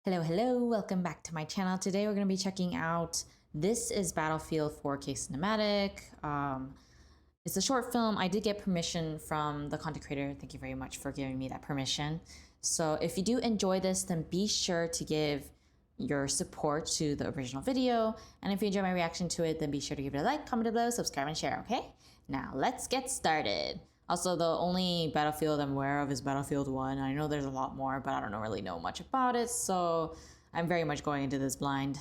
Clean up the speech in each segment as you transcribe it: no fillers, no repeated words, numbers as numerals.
Hello, hello, welcome back to my channel. Today we're going to be checking out This is Battlefield 4K Cinematic. It's a short film. I did get permission from the content creator. Thank you very much for giving me that permission. So if you do enjoy this, then be sure to give your support to the original video. And if you enjoy my reaction to it, then be sure to give it a like, comment below, subscribe, and share, okay? Now let's get started. Also, the only Battlefield I'm aware of is Battlefield 1. I know there's a lot more, but I don't really know much about it, so I'm very much going into this blind.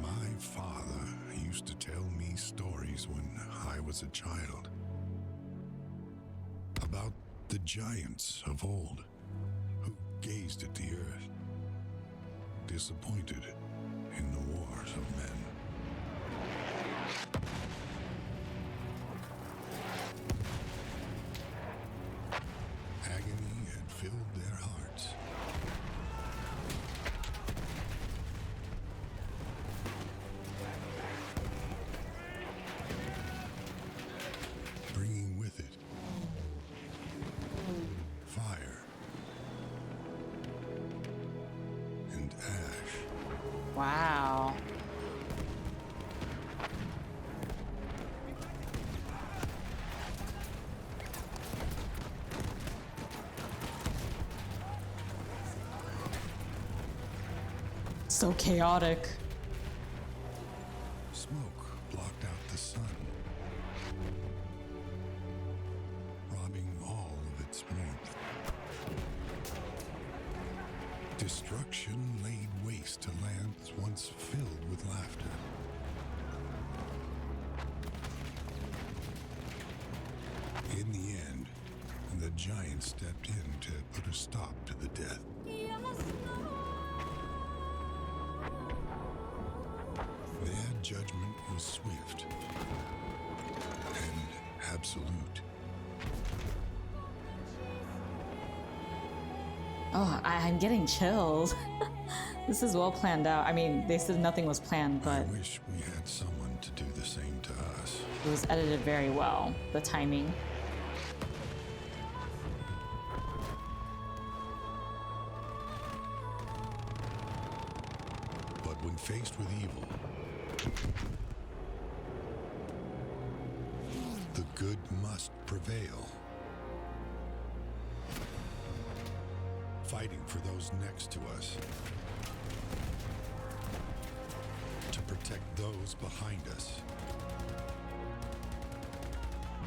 My father used to tell me stories when I was a child about the giants of old who gazed at the earth, disappointed in the wars of men. Agony had filled their hearts. Bringing with it fire and ash. Wow. So chaotic. Smoke blocked out the sun, robbing all of its warmth. Destruction laid waste to lands once filled with laughter. In the end, the giant stepped in to put a stop to the death. Their judgment was swift and absolute. Oh, I'm getting chills. This is well planned out. I mean, they said nothing was planned, I but wish we had someone to do the same to us. it was edited very well. The timing. But when faced with evil, the good must prevail. Fighting for those next to us. To protect those behind us.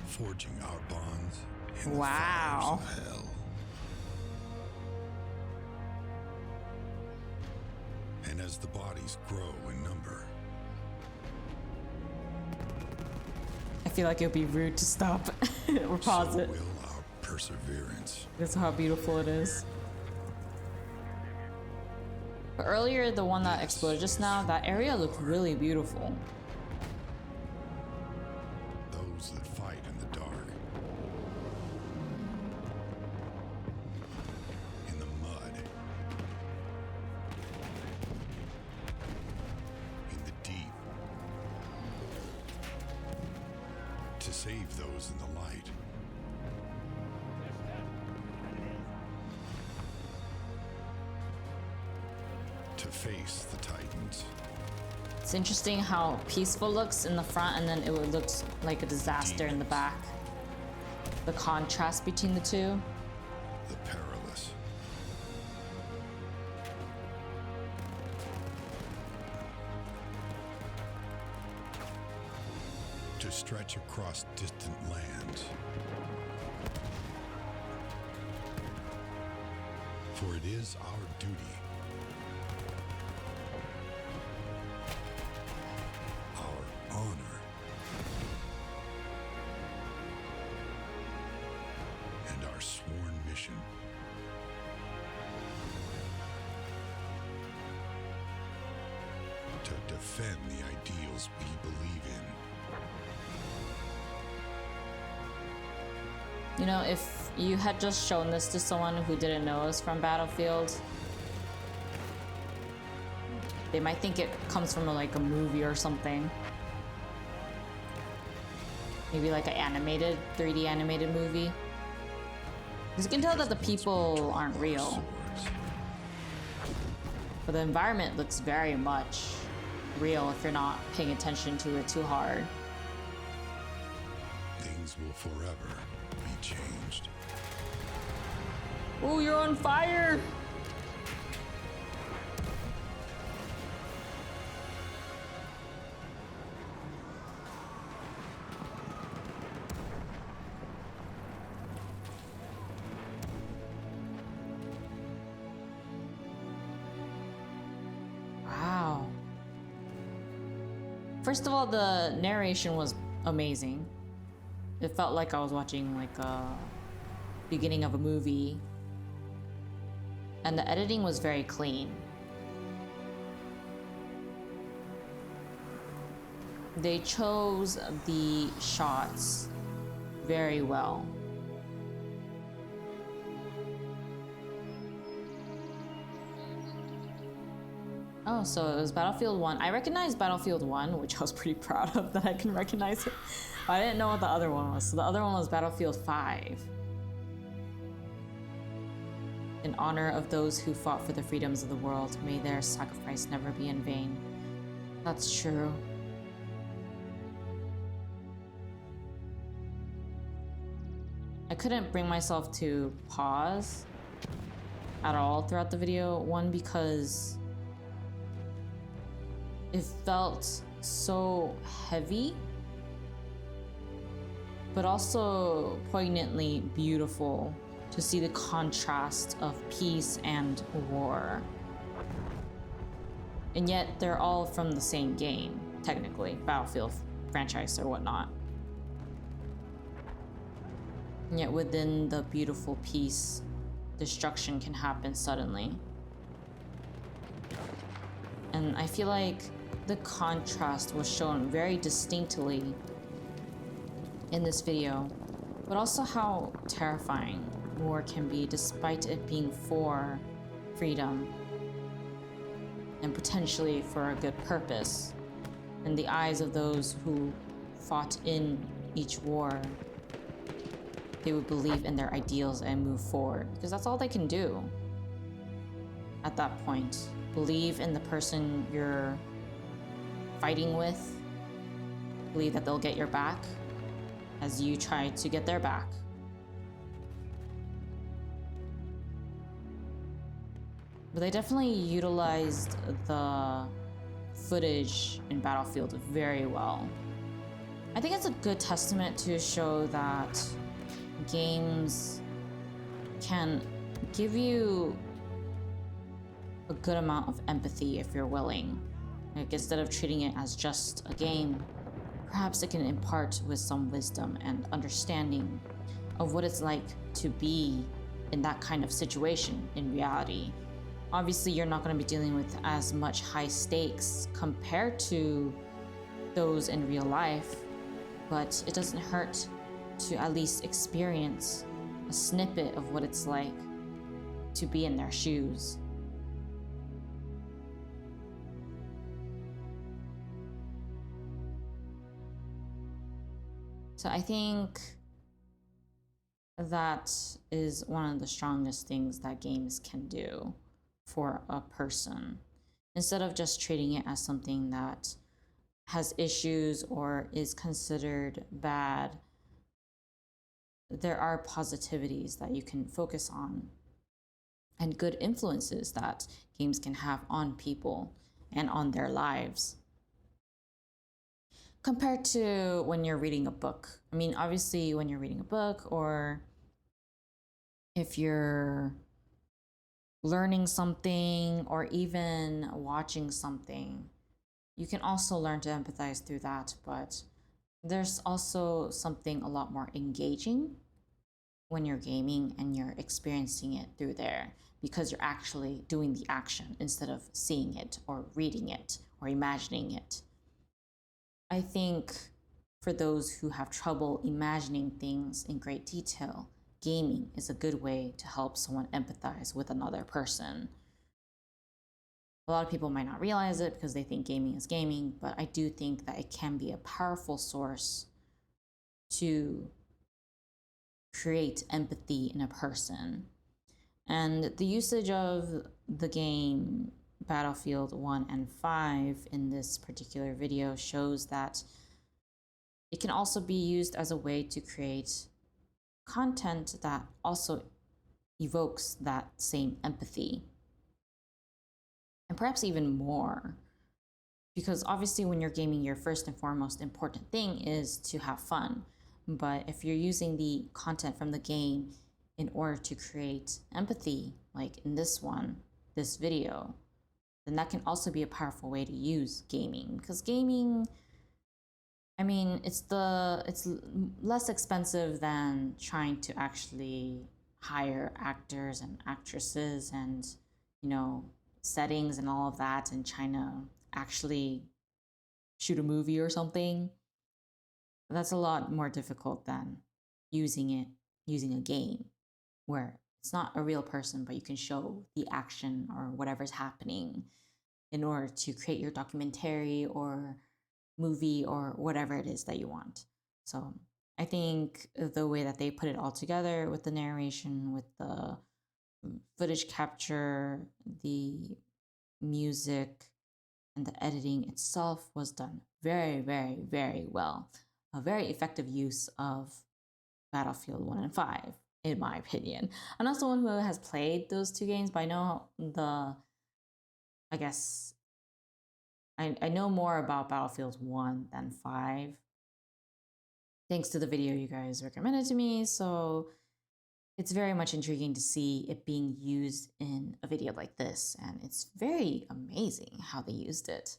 Forging our bonds in the Wow. fires of hell. And as the bodies grow in number, I feel like it would be rude to stop or pause so it. will our perseverance. That's how beautiful it is. But earlier, the one that exploded just now, that area looked really beautiful. Those that fight in the dark, in the mud, in the deep, to save those in the light. To face the Titans. It's interesting how peaceful looks in the front and then it looks like a disaster in the back. The contrast between the two. The perilous. To stretch across distant lands. For it is our duty. Our honor. And our sworn mission. To defend the ideals we believe in. You know, if you had just shown this to someone who didn't know us from Battlefield, they might think it comes from like a movie or something. Maybe like an animated, 3D animated movie. Because you can tell that the people aren't real. But the environment looks very much real if you're not paying attention to it too hard. Things will forever be changed. Oh, you're on fire! Wow. First of all, the narration was amazing. It felt like I was watching like a beginning of a movie. And the editing was very clean. They chose the shots very well. Oh, so it was Battlefield 1. I recognized Battlefield 1, which I was pretty proud of that I can recognize it. But I didn't know what the other one was. So the other one was Battlefield 5. In honor of those who fought for the freedoms of the world, may their sacrifice never be in vain. That's true. I couldn't bring myself to pause at all throughout the video. One, because it felt so heavy, but also poignantly beautiful to see the contrast of peace and war. And yet they're all from the same game, technically, Battlefield franchise or whatnot. And yet within the beautiful peace, destruction can happen suddenly. And I feel like the contrast was shown very distinctly in this video, but also how terrifying war can be despite it being for freedom and potentially for a good purpose. In the eyes of those who fought in each war, they would believe in their ideals and move forward, because that's all they can do at that point. Believe in the person you're fighting with, believe that they'll get your back as you try to get their back. But they definitely utilized the footage in Battlefield very well. I think it's a good testament to show that games can give you a good amount of empathy if you're willing. Like, instead of treating it as just a game, perhaps it can impart with some wisdom and understanding of what it's like to be in that kind of situation in reality. Obviously, you're not going to be dealing with as much high stakes compared to those in real life, but it doesn't hurt to at least experience a snippet of what it's like to be in their shoes. So I think that is one of the strongest things that games can do for a person. Instead of just treating it as something that has issues or is considered bad, there are positivities that you can focus on and good influences that games can have on people and on their lives. Compared to when you're reading a book. I mean, obviously, when you're reading a book or if you're learning something or even watching something, you can also learn to empathize through that, but there's also something a lot more engaging when you're gaming and you're experiencing it through there, because you're actually doing the action instead of seeing it or reading it or imagining it. I think for those who have trouble imagining things in great detail, gaming is a good way to help someone empathize with another person. A lot of people might not realize it because they think gaming is gaming, but I do think that it can be a powerful source to create empathy in a person. And the usage of the game Battlefield 1 and 5 in this particular video shows that it can also be used as a way to create content that also evokes that same empathy. And perhaps even more. Because obviously when you're gaming, your first and foremost important thing is to have fun. But if you're using the content from the game in order to create empathy, like in this video, then that can also be a powerful way to use gaming. Because gaming, I mean, it's less expensive than trying to actually hire actors and actresses and, you know, settings and all of that in China, actually shoot a movie or something. That's a lot more difficult than using a game where it's not a real person, but you can show the action or whatever's happening in order to create your documentary or movie or whatever it is that you want. So I think the way that they put it all together with the narration, with the footage capture, the music, and the editing itself was done very, very, very well. A very effective use of Battlefield 1 and 5, in my opinion. I'm not someone who has played those two games, but I know I know more about Battlefield 1 than 5, thanks to the video you guys recommended to me. So it's very much intriguing to see it being used in a video like this, and it's very amazing how they used it.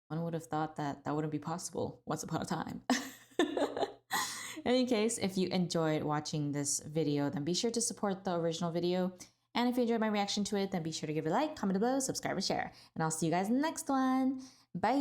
One would have thought that that wouldn't be possible once upon a time. In any case, if you enjoyed watching this video, then be sure to support the original video. And if you enjoyed my reaction to it, then be sure to give it a like, comment below, subscribe, and share. And I'll see you guys in the next one. Bye!